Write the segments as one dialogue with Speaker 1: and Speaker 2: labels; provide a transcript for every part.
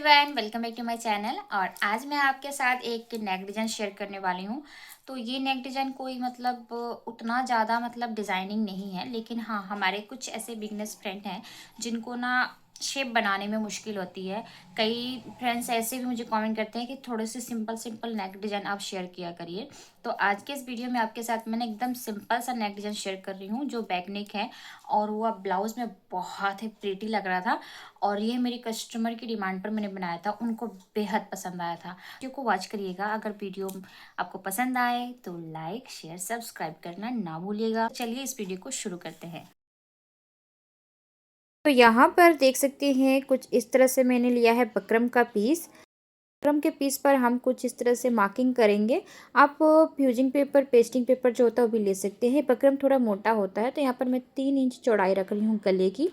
Speaker 1: Everyone, welcome back to my channel. और आज मैं आपके साथ एक नेक डिज़ाइन शेयर करने वाली हूँ। तो ये नेक डिज़ाइन कोई मतलब उतना ज़्यादा मतलब डिज़ाइनिंग नहीं है, लेकिन हाँ, हमारे कुछ ऐसे बिगनर्स फ्रेंड हैं जिनको ना शेप बनाने में मुश्किल होती है। कई फ्रेंड्स ऐसे भी मुझे कमेंट करते हैं कि थोड़े से सिंपल सिंपल नेक डिज़ाइन आप शेयर किया करिए। तो आज के इस वीडियो में आपके साथ मैंने एकदम सिंपल सा नेक डिज़ाइन शेयर कर रही हूँ जो बैक नेक है, और वो ब्लाउज़ में बहुत ही प्रीटी लग रहा था। और ये मेरी कस्टमर की डिमांड पर मैंने बनाया था, उनको बेहद पसंद आया था। वीडियो को वॉच करिएगा। अगर वीडियो आपको पसंद आए तो लाइक शेयर सब्सक्राइब करना ना भूलिएगा। चलिए इस वीडियो को शुरू करते हैं।
Speaker 2: तो यहाँ पर देख सकते हैं कुछ इस तरह से मैंने लिया है बकरम का पीस। बकरम के पीस पर हम कुछ इस तरह से मार्किंग करेंगे। आप फ्यूजिंग पेपर, पेस्टिंग पेपर जो होता है वो भी ले सकते हैं। बकरम थोड़ा मोटा होता है, तो यहाँ पर मैं 3 इंच चौड़ाई रख रही हूँ गले की।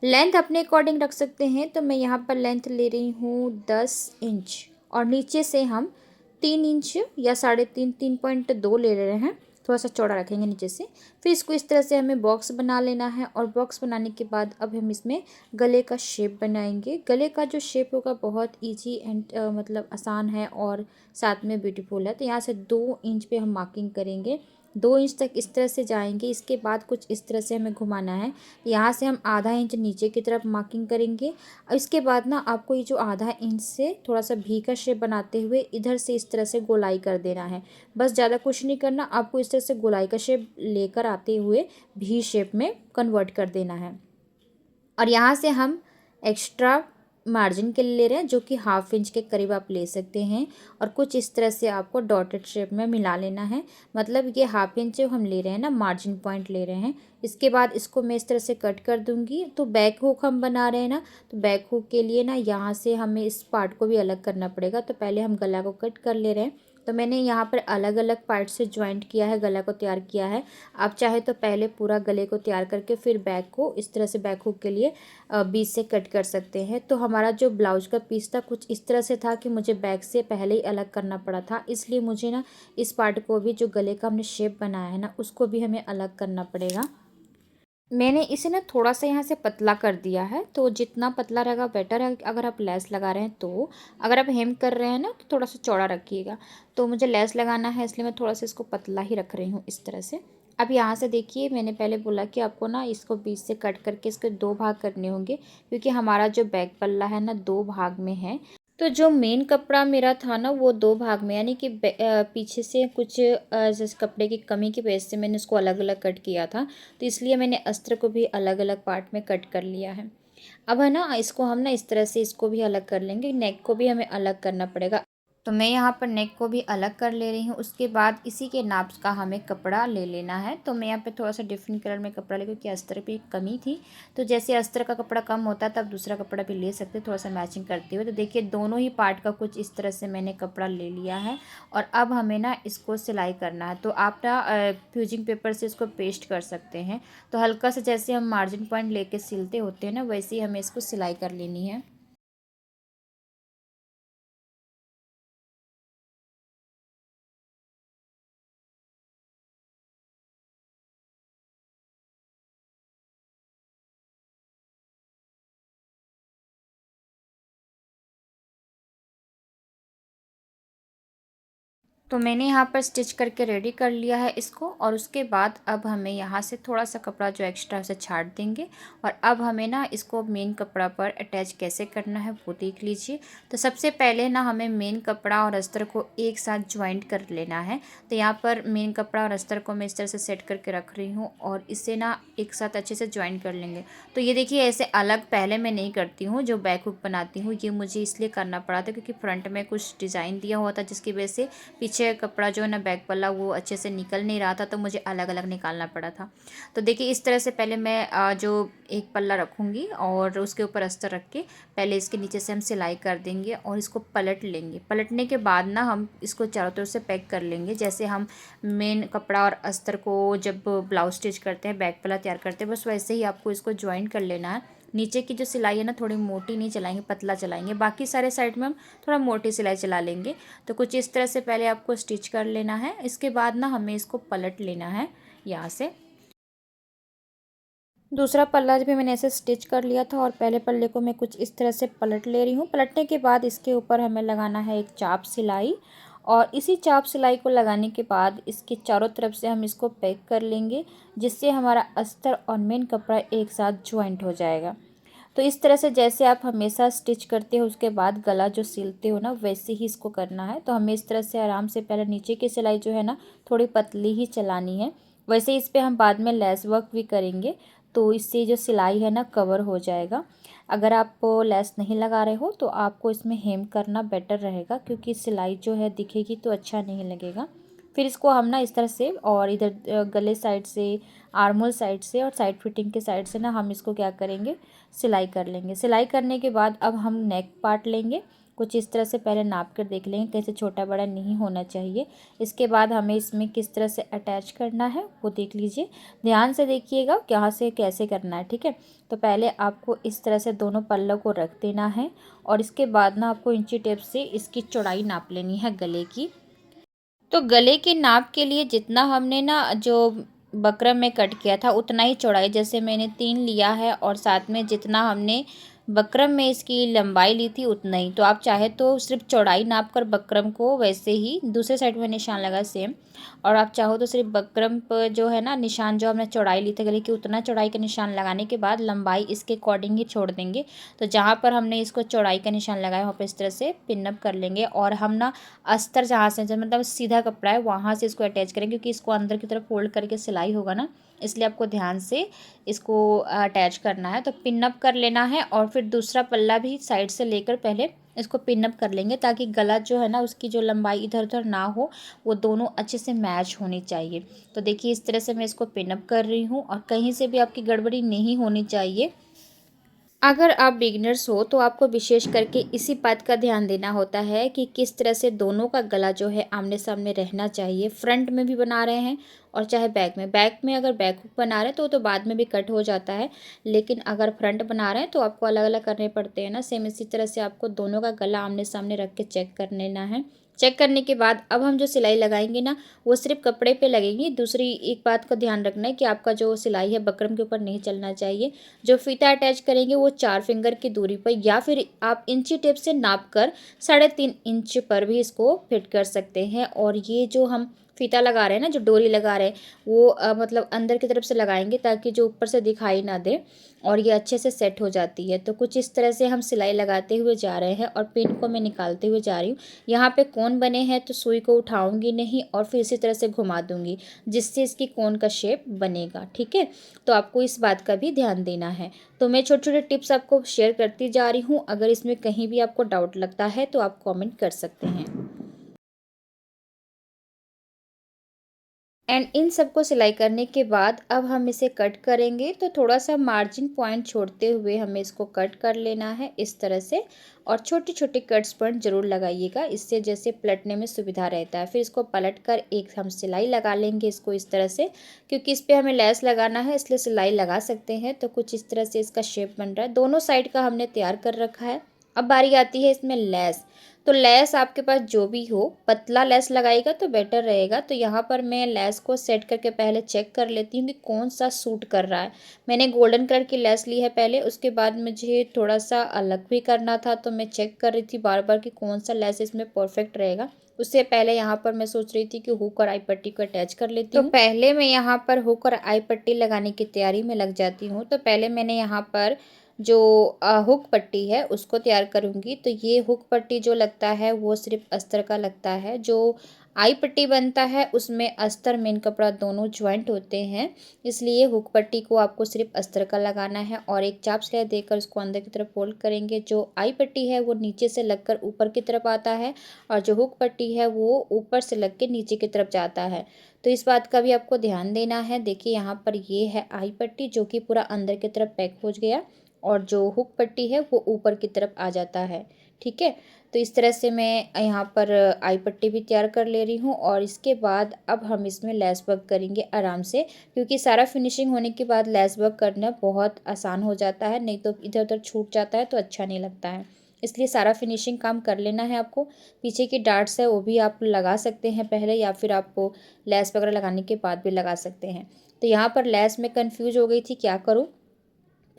Speaker 2: लेंथ अपने अकॉर्डिंग रख सकते हैं, तो मैं यहाँ पर लेंथ ले रही हूँ 10 इंच, और नीचे से हम 3 इंच या 3.5, 3.2 ले रहे हैं। थोड़ा सा चौड़ा रखेंगे नीचे से। फिर इसको इस तरह से हमें बॉक्स बना लेना है, और बॉक्स बनाने के बाद अब हम इसमें गले का शेप बनाएंगे। गले का जो शेप होगा बहुत इजी एंड मतलब आसान है और साथ में ब्यूटीफुल है। तो यहाँ से 2 इंच पे हम मार्किंग करेंगे। 2 इंच तक इस तरह से जाएंगे। इसके बाद कुछ इस तरह से हमें घुमाना है। यहाँ से हम आधा इंच नीचे की तरफ मार्किंग करेंगे। और इसके बाद ना आपको ये जो आधा इंच से थोड़ा सा भी का शेप बनाते हुए इधर से इस तरह से गोलाई कर देना है। बस ज़्यादा कुछ नहीं करना, आपको इस तरह से गोलाई का शेप लेकर आते हुए भी शेप में कन्वर्ट कर देना है। और यहाँ से हम एक्स्ट्रा मार्जिन के लिए ले रहे हैं, जो कि 1/2 इंच के करीब आप ले सकते हैं। और कुछ इस तरह से आपको डॉटेड शेप में मिला लेना है। मतलब ये 1/2 इंच जो हम ले रहे हैं ना, मार्जिन पॉइंट ले रहे हैं। इसके बाद इसको मैं इस तरह से कट कर दूंगी। तो बैक हुक हम बना रहे हैं ना, तो बैक हुक के लिए ना यहाँ से हमें इस पार्ट को भी अलग करना पड़ेगा। तो पहले हम गला को कट कर ले रहे हैं। तो मैंने यहाँ पर अलग अलग पार्ट से ज्वाइंट किया है, गला को तैयार किया है। आप चाहे तो पहले पूरा गले को तैयार करके फिर बैक को इस तरह से बैक हुक के लिए बीच से कट कर सकते हैं। तो हमारा जो ब्लाउज का पीस था कुछ इस तरह से था कि मुझे बैक से पहले ही अलग करना पड़ा था, इसलिए मुझे ना इस पार्ट को भी, जो गले का हमने शेप बनाया है ना, उसको भी हमें अलग करना पड़ेगा। मैंने इसे ना थोड़ा सा यहाँ से पतला कर दिया है, तो जितना पतला रहेगा बेटर है। अगर आप लेस लगा रहे हैं तो, अगर आप हेम कर रहे हैं ना तो थोड़ा सा चौड़ा रखिएगा। तो मुझे लेस लगाना है, इसलिए मैं थोड़ा सा इसको पतला ही रख रही हूँ इस तरह से। अब यहाँ से देखिए, मैंने पहले बोला कि आपको ना इसको बीच से कट करके इसके 2 भाग करने होंगे, क्योंकि हमारा जो बैक पल्ला है ना 2 भाग में है। तो जो मेन कपड़ा मेरा था ना वो 2 भाग में, यानी कि पीछे से कुछ जैसे कपड़े की कमी की वजह से मैंने उसको अलग अलग कट किया था। तो इसलिए मैंने अस्त्र को भी अलग अलग पार्ट में कट कर लिया है। अब है ना, इसको हम ना इस तरह से इसको भी अलग कर लेंगे। नेक को भी हमें अलग करना पड़ेगा। तो मैं यहाँ पर नेक को भी अलग कर ले रही हूँ। उसके बाद इसी के नाप का हमें कपड़ा ले लेना है। तो मैं यहाँ पे थोड़ा सा डिफरेंट कलर में कपड़ा ले, क्योंकि अस्तर पे कमी थी। तो जैसे अस्तर का कपड़ा कम होता है तब दूसरा कपड़ा भी ले सकते, थोड़ा सा मैचिंग करते हुए। तो देखिए, दोनों ही पार्ट का कुछ इस तरह से मैंने कपड़ा ले लिया है। और अब हमें ना इसको सिलाई करना है। तो आप ना फ्यूजिंग पेपर से इसको पेस्ट कर सकते हैं। तो हल्का सा जैसे हम मार्जिन पॉइंट लेके सिलते होते हैं ना, वैसे ही हमें इसको सिलाई कर लेनी है। तो मैंने यहाँ पर स्टिच करके रेडी कर लिया है इसको। और उसके बाद अब हमें यहाँ से थोड़ा सा कपड़ा जो एक्स्ट्रा उसे छाट देंगे। और अब हमें ना इसको मेन कपड़ा पर अटैच कैसे करना है वो देख लीजिए। तो सबसे पहले ना हमें मेन कपड़ा और अस्तर को एक साथ ज्वाइंट कर लेना है। तो यहाँ पर मेन कपड़ा और अस्तर को मैं इस तरह से सेट करके रख रही हूँ, और इसे ना एक साथ अच्छे से ज्वाइंट कर लेंगे। तो ये देखिए, ऐसे अलग पहले मैं नहीं करती हूँ। जो बैक हुक बनाती हूँ ये मुझे इसलिए करना पड़ा था क्योंकि फ्रंट में कुछ डिज़ाइन दिया हुआ था, जिसकी वजह से पीछे कपड़ा जो है ना बैक पल्ला वो अच्छे से निकल नहीं रहा था, तो मुझे अलग अलग निकालना पड़ा था। तो देखिए, इस तरह से पहले मैं जो एक पल्ला रखूँगी और उसके ऊपर अस्तर रख के पहले इसके नीचे से हम सिलाई कर देंगे, और इसको पलट लेंगे। पलटने के बाद ना हम इसको चारों तरफ से पैक कर लेंगे। जैसे हम मेन कपड़ा और अस्तर को जब ब्लाउज स्टिच करते हैं, बैक पल्ला तैयार करते हैं, बस वैसे ही आपको इसको ज्वाइन कर लेना है। नीचे की जो सिलाई है ना, थोड़ी मोटी नहीं चलाएंगे, पतला चलाएंगे। बाकी सारे साइड में हम थोड़ा मोटी सिलाई चला लेंगे। तो कुछ इस तरह से पहले आपको स्टिच कर लेना है। इसके बाद ना हमें इसको पलट लेना है यहाँ से। दूसरा पल्ला भी मैंने ऐसे स्टिच कर लिया था और पहले पल्ले को मैं कुछ इस तरह से पलट ले रही हूँ। पलटने के बाद इसके ऊपर हमें लगाना है एक चाप सिलाई, और इसी चाप सिलाई को लगाने के बाद इसके चारों तरफ से हम इसको पैक कर लेंगे, जिससे हमारा अस्तर और मेन कपड़ा एक साथ ज्वाइंट हो जाएगा। तो इस तरह से जैसे आप हमेशा स्टिच करते हो उसके बाद गला जो सिलते हो ना, वैसे ही इसको करना है। तो हमें इस तरह से आराम से पहले नीचे की सिलाई जो है ना थोड़ी पतली ही चलानी है। वैसे इस पर हम बाद में लेस वर्क भी करेंगे, तो इससे जो सिलाई है ना कवर हो जाएगा। अगर आप लेस नहीं लगा रहे हो तो आपको इसमें हेम करना बेटर रहेगा, क्योंकि सिलाई जो है दिखेगी तो अच्छा नहीं लगेगा। फिर इसको हम ना इस तरह से, और इधर गले साइड से, आर्मोल साइड से और साइड फिटिंग के साइड से ना हम इसको क्या करेंगे, सिलाई कर लेंगे। सिलाई करने के बाद अब हम नेक पार्ट लेंगे, कुछ इस तरह से पहले नाप कर देख लेंगे, कैसे छोटा बड़ा नहीं होना चाहिए। इसके बाद हमें इसमें किस तरह से अटैच करना है वो देख लीजिए, ध्यान से देखिएगा कहाँ से कैसे करना है, ठीक है। तो पहले आपको इस तरह से दोनों पल्लों को रख देना है, और इसके बाद ना आपको इंची टेप से इसकी चौड़ाई नाप लेनी है गले की। तो गले के नाप के लिए जितना हमने ना जो बकरम में कट किया था उतना ही चौड़ाई, जैसे मैंने 3 लिया है, और साथ में जितना हमने बकरम में इसकी लंबाई ली थी उतना ही। तो आप चाहे तो सिर्फ चौड़ाई नाप कर बकरम को वैसे ही दूसरे साइड में निशान लगा सेम, और आप चाहो तो सिर्फ बकरम पर जो है ना निशान, जो हमने चौड़ाई ली थी गले की, उतना चौड़ाई का निशान लगाने के बाद लंबाई इसके अकॉर्डिंग ही छोड़ देंगे। तो जहाँ पर हमने इसको चौड़ाई का निशान लगाया वहाँ पर इस तरह से पिन अप कर लेंगे, और हम ना अस्तर जहाँ से मतलब सीधा कपड़ा है वहाँ से इसको अटैच करेंगे, क्योंकि इसको अंदर की तरफ फोल्ड करके सिलाई होगा ना, इसलिए आपको ध्यान से इसको अटैच करना है। तो पिन अप कर लेना है, और फिर दूसरा पल्ला भी साइड से लेकर पहले इसको पिन अप कर लेंगे, ताकि गला जो है ना उसकी जो लंबाई इधर उधर ना हो, वो दोनों अच्छे से मैच होनी चाहिए। तो देखिए इस तरह से मैं इसको पिन अप कर रही हूँ, और कहीं से भी आपकी गड़बड़ी नहीं होनी चाहिए। अगर आप बिगिनर्स हो तो आपको विशेष करके इसी बात का ध्यान देना होता है कि किस तरह से दोनों का गला जो है आमने सामने रहना चाहिए। फ्रंट में भी बना रहे हैं और चाहे बैक में अगर बैक हुक बना रहे हैं तो वो तो बाद में भी कट हो जाता है, लेकिन अगर फ्रंट बना रहे हैं तो आपको अलग अलग करने पड़ते हैं ना। सेम इसी तरह से आपको दोनों का गला आमने सामने रख के चेक कर लेना है। चेक करने के बाद अब हम जो सिलाई लगाएंगे ना वो सिर्फ कपड़े पे लगेगी। दूसरी एक बात का ध्यान रखना है कि आपका जो सिलाई है बकरम के ऊपर नहीं चलना चाहिए। जो फीता अटैच करेंगे वो 4 फिंगर की दूरी पर, या फिर आप इंची टेप से नाप कर 3.5 इंच पर भी इसको फिट कर सकते हैं। और ये जो हम फीता लगा रहे हैं ना, जो डोरी लगा रहे हैं, वो मतलब अंदर की तरफ से लगाएंगे ताकि जो ऊपर से दिखाई ना दे, और ये अच्छे से सेट हो जाती है। तो कुछ इस तरह से हम सिलाई लगाते हुए जा रहे हैं, और पिन को मैं निकालते हुए जा रही हूँ। यहाँ पे कोन बने हैं तो सुई को उठाऊंगी नहीं, और फिर इसी तरह से घुमा दूंगी, जिससे इसकी कोन का शेप बनेगा, ठीक है। तो आपको इस बात का भी ध्यान देना है। तो मैं छोटे छोटे टिप्स आपको शेयर करती जा रही हूँ। अगर इसमें कहीं भी आपको डाउट लगता है तो आप कमेंट कर सकते हैं। एंड इन सबको सिलाई करने के बाद अब हम इसे कट करेंगे। तो थोड़ा सा मार्जिन पॉइंट छोड़ते हुए हमें इसको कट कर लेना है इस तरह से, और छोटी छोटी कट्स पॉइंट ज़रूर लगाइएगा, इससे जैसे पलटने में सुविधा रहता है। फिर इसको पलट कर एक हम सिलाई लगा लेंगे इसको इस तरह से, क्योंकि इस पर हमें लेस लगाना है इसलिए सिलाई लगा सकते हैं। तो कुछ इस तरह से इसका शेप बन रहा है, दोनों साइड का हमने तैयार कर रखा है। अब बारी आती है इसमें लेस। तो लेस आपके पास जो भी हो, पतला लेस लगाएगा तो बेटर रहेगा। तो यहाँ पर मैं लेस को सेट करके पहले चेक कर लेती हूँ कि कौन सा सूट कर रहा है। मैंने गोल्डन कलर की लेस ली है पहले, उसके बाद मुझे थोड़ा सा अलग भी करना था, तो मैं चेक कर रही थी बार बार कि कौन सा लेस इसमें परफेक्ट रहेगा। उससे पहले यहाँ पर मैं सोच रही थी कि हुक और आई पट्टी को अटैच कर लेती हूँ। तो पहले मैं यहाँ पर हुक और आई पट्टी लगाने की तैयारी में लग जाती हूँ। तो पहले मैंने यहाँ पर जो हुक पट्टी है उसको तैयार करूँगी। तो ये हुक पट्टी जो लगता है वो सिर्फ अस्तर का लगता है। जो आई पट्टी बनता है उसमें अस्तर मेन कपड़ा दोनों ज्वाइंट होते हैं, इसलिए हुक पट्टी को आपको सिर्फ अस्तर का लगाना है, और एक चाप सिलाई देकर उसको अंदर की तरफ फोल्ड करेंगे। जो आई पट्टी है वो नीचे से लगकर ऊपर की तरफ आता है, और जो हुक पट्टी है वो ऊपर से लग के नीचे की तरफ जाता है। तो इस बात का भी आपको ध्यान देना है। देखिए यहाँ पर ये है आई पट्टी जो कि पूरा अंदर की तरफ पैक हो गया, और जो हुक पट्टी है वो ऊपर की तरफ आ जाता है, ठीक है। तो इस तरह से मैं यहाँ पर आई पट्टी भी तैयार कर ले रही हूँ, और इसके बाद अब हम इसमें लेस वर्क करेंगे आराम से, क्योंकि सारा फिनिशिंग होने के बाद लेस वर्क करना बहुत आसान हो जाता है, नहीं तो इधर उधर छूट जाता है तो अच्छा नहीं लगता है। इसलिए सारा फिनिशिंग काम कर लेना है आपको। पीछे की डार्ट्स है वो भी आप लगा सकते हैं पहले, या फिर आपको लेस वगैरह लगाने के बाद भी लगा सकते हैं। तो यहाँ पर लेस में कंफ्यूज हो गई थी क्या करूँ,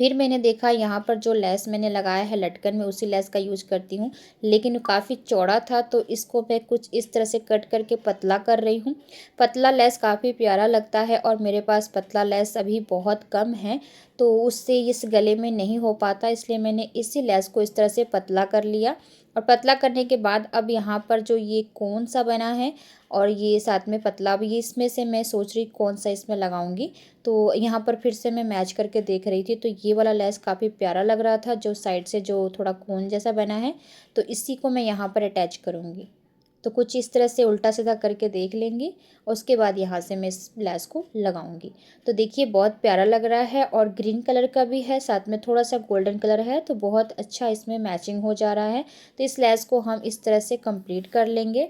Speaker 2: फिर मैंने देखा यहाँ पर जो लेस मैंने लगाया है लटकन में उसी लेस का यूज करती हूँ, लेकिन काफ़ी चौड़ा था तो इसको मैं कुछ इस तरह से कट करके पतला कर रही हूँ। पतला लेस काफ़ी प्यारा लगता है और मेरे पास पतला लेस अभी बहुत कम है, तो उससे इस गले में नहीं हो पाता, इसलिए मैंने इसी लेस को इस तरह से पतला कर लिया। और पतला करने के बाद अब यहाँ पर जो ये कोन सा बना है और ये साथ में पतला भी, इसमें से मैं सोच रही कौन सा इसमें लगाऊंगी। तो यहाँ पर फिर से मैं मैच करके देख रही थी, तो ये वाला लेस काफ़ी प्यारा लग रहा था जो साइड से जो थोड़ा कोन जैसा बना है, तो इसी को मैं यहाँ पर अटैच करूँगी। तो कुछ इस तरह से उल्टा सीधा करके देख लेंगे और उसके बाद यहाँ से मैं इस लेस को लगाऊंगी। तो देखिए बहुत प्यारा लग रहा है और ग्रीन कलर का भी है, साथ में थोड़ा सा गोल्डन कलर है, तो बहुत अच्छा इसमें मैचिंग हो जा रहा है। तो इस लेस को हम इस तरह से कंप्लीट कर लेंगे।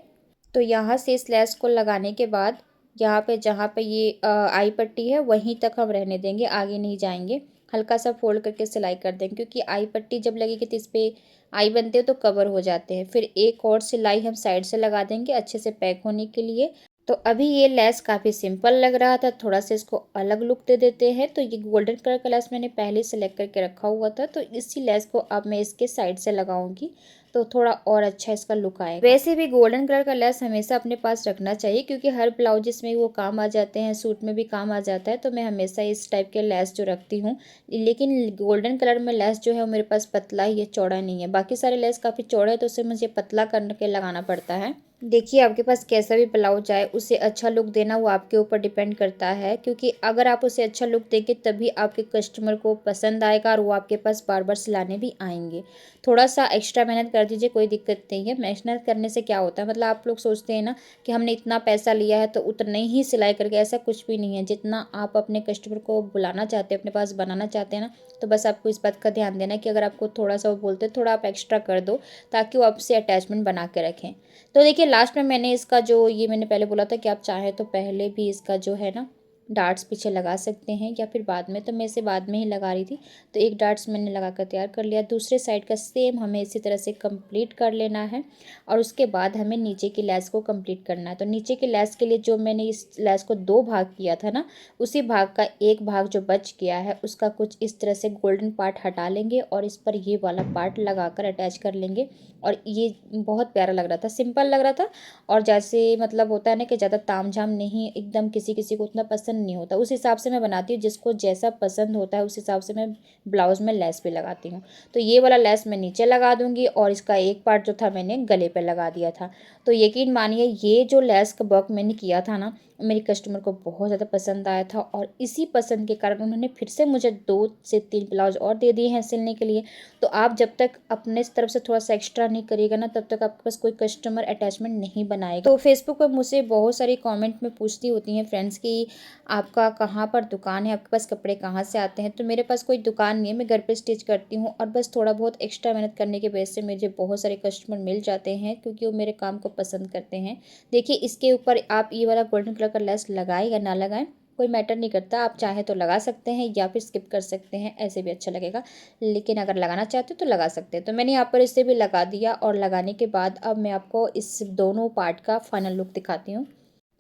Speaker 2: तो यहाँ से इस लेस को लगाने के बाद यहाँ पे जहाँ पे ये आई पट्टी है वहीं तक हम रहने देंगे, आगे नहीं जाएंगे। हल्का सा फोल्ड करके सिलाई कर देंगे, क्योंकि आई पट्टी जब लगेगी तो इस पर आई बनते हैं तो कवर हो जाते हैं। फिर एक और सिलाई हम साइड से लगा देंगे अच्छे से पैक होने के लिए। तो अभी ये लेस काफ़ी सिंपल लग रहा था, थोड़ा सा इसको अलग लुक दे देते हैं। तो ये गोल्डन कलर का लेस मैंने पहले सेलेक्ट करके रखा हुआ था, तो इसी लेस को अब मैं इसके साइड से लगाऊंगी, तो थोड़ा और अच्छा इसका लुक आएगा। वैसे भी गोल्डन कलर का लेस हमेशा अपने पास रखना चाहिए, क्योंकि हर ब्लाउजेस में वो काम आ जाते हैं, सूट में भी काम आ जाता है। तो मैं हमेशा इस टाइप के लेस जो रखती हूँ, लेकिन गोल्डन कलर में लेस जो है वो मेरे पास पतला ही है, चौड़ा नहीं है। बाकी सारे लेस काफ़ी चौड़े हैं तो उसे मुझे पतला करके लगाना पड़ता है। देखिए आपके पास कैसा भी ब्लाउज आए उसे अच्छा लुक देना वो आपके ऊपर डिपेंड करता है, क्योंकि अगर आप उसे अच्छा लुक देंगे तभी आपके कस्टमर को पसंद आएगा और वो आपके पास बार बार सिलाने भी आएंगे। थोड़ा सा एक्स्ट्रा मेहनत कर दीजिए, कोई दिक्कत नहीं है। मेहनत करने से क्या होता है, मतलब आप लोग सोचते हैं ना कि हमने इतना पैसा लिया है तो उतना ही सिलाई करके, ऐसा कुछ भी नहीं है। जितना आप अपने कस्टमर को बुलाना चाहते हैं, अपने पास बनाना चाहते हैं ना, तो बस आपको इस बात का ध्यान देना है कि अगर आपको थोड़ा सा वो बोलते हैं थोड़ा आप एक्स्ट्रा कर दो, ताकि वो आपसे अटैचमेंट बना के रखें। तो देखिए लास्ट में मैंने इसका जो ये मैंने पहले बोला था कि आप चाहें तो पहले भी इसका जो है ना डार्ट्स पीछे लगा सकते हैं या फिर बाद में, तो मैं इसे बाद में ही लगा रही थी। तो एक डार्ट्स मैंने लगा कर तैयार कर लिया। दूसरे साइड का सेम हमें इसी तरह से कंप्लीट कर लेना है और उसके बाद हमें नीचे की लेस को कंप्लीट करना है। तो नीचे की लेस के लिए जो मैंने इस लेस को 2 भाग किया था ना, उसी भाग का एक भाग जो बच गया है उसका कुछ इस तरह से गोल्डन पार्ट हटा लेंगे और इस पर ये वाला पार्ट लगा कर अटैच कर लेंगे। और ये बहुत प्यारा लग रहा था, सिंपल लग रहा था। और जैसे मतलब होता है ना कि ज़्यादा तामझाम नहीं, एकदम किसी किसी को उतना पसंद नहीं होता, उस हिसाब से मैं बनाती हूँ। जिसको जैसा पसंद होता है उस हिसाब से मैं ब्लाउज़ में लेस भी लगाती हूँ। तो ये वाला लेस मैं नीचे लगा दूँगी और इसका एक पार्ट जो था मैंने गले पे लगा दिया था। तो यकीन मानिए ये जो लेस का वर्क मैंने किया था ना, मेरे कस्टमर को बहुत ज़्यादा पसंद आया था और इसी पसंद के कारण उन्होंने फिर से मुझे 2 से 3 ब्लाउज और दे दिए हैं सिलने के लिए। तो आप जब तक अपने तरफ से थोड़ा सा एक्स्ट्रा नहीं करिएगा ना, तब तक आपके पास कोई कस्टमर अटैचमेंट नहीं बनाएगा। तो फेसबुक पर मुझसे बहुत सारी कमेंट में पूछती होती हैं फ्रेंड्स कि आपका कहाँ पर दुकान है, आपके पास कपड़े कहाँ से आते हैं। तो मेरे पास कोई दुकान नहीं है, मैं घर पे स्टिच करती हूँ और बस थोड़ा बहुत एक्स्ट्रा मेहनत करने की वजह से मुझे बहुत सारे कस्टमर मिल जाते हैं, क्योंकि वो मेरे काम को पसंद करते हैं। देखिए इसके ऊपर आप ये वाला गोल्डन कलर का लेस लगाएं या ना लगाएं, कोई मैटर नहीं करता। आप चाहे तो लगा सकते हैं या फिर स्किप कर सकते हैं, ऐसे भी अच्छा लगेगा। लेकिन अगर लगाना चाहते हो तो लगा सकते हैं। तो मैंने यहाँ पर इसे भी लगा दिया और लगाने के बाद अब मैं आपको इस दोनों पार्ट का फाइनल लुक दिखाती हूँ।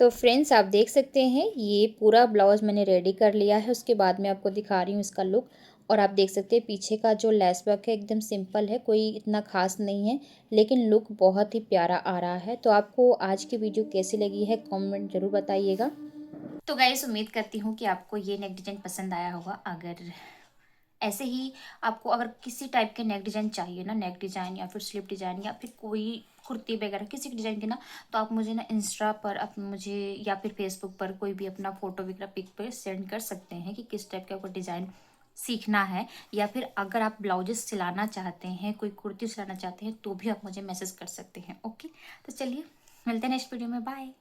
Speaker 2: तो फ्रेंड्स आप देख सकते हैं ये पूरा ब्लाउज़ मैंने रेडी कर लिया है। उसके बाद मैं आपको दिखा रही हूँ इसका लुक। और आप देख सकते हैं पीछे का जो लेस वर्क है एकदम सिंपल है, कोई इतना खास नहीं है, लेकिन लुक बहुत ही प्यारा आ रहा है। तो आपको आज की वीडियो कैसी लगी है कमेंट ज़रूर बताइएगा।
Speaker 1: तो गाइस उम्मीद करती हूँ कि आपको ये नेक डिज़ाइन पसंद आया होगा। अगर ऐसे ही आपको अगर किसी टाइप के नेक डिज़ाइन चाहिए ना, नेक डिज़ाइन या फिर स्लिप डिज़ाइन या फिर कोई कुर्ती वगैरह किसी भी डिज़ाइन की ना, तो आप मुझे ना इंस्टा पर मुझे या फिर फेसबुक पर कोई भी अपना फ़ोटो वगैरह पिक पे सेंड कर सकते हैं कि किस टाइप का आपको डिज़ाइन सीखना है। या फिर अगर आप ब्लाउजेस सिलाना चाहते हैं, कोई कुर्ती सिलाना चाहते हैं, तो भी आप मुझे मैसेज कर सकते हैं। ओके, तो चलिए मिलते हैं नेक्स्ट वीडियो में। बाय।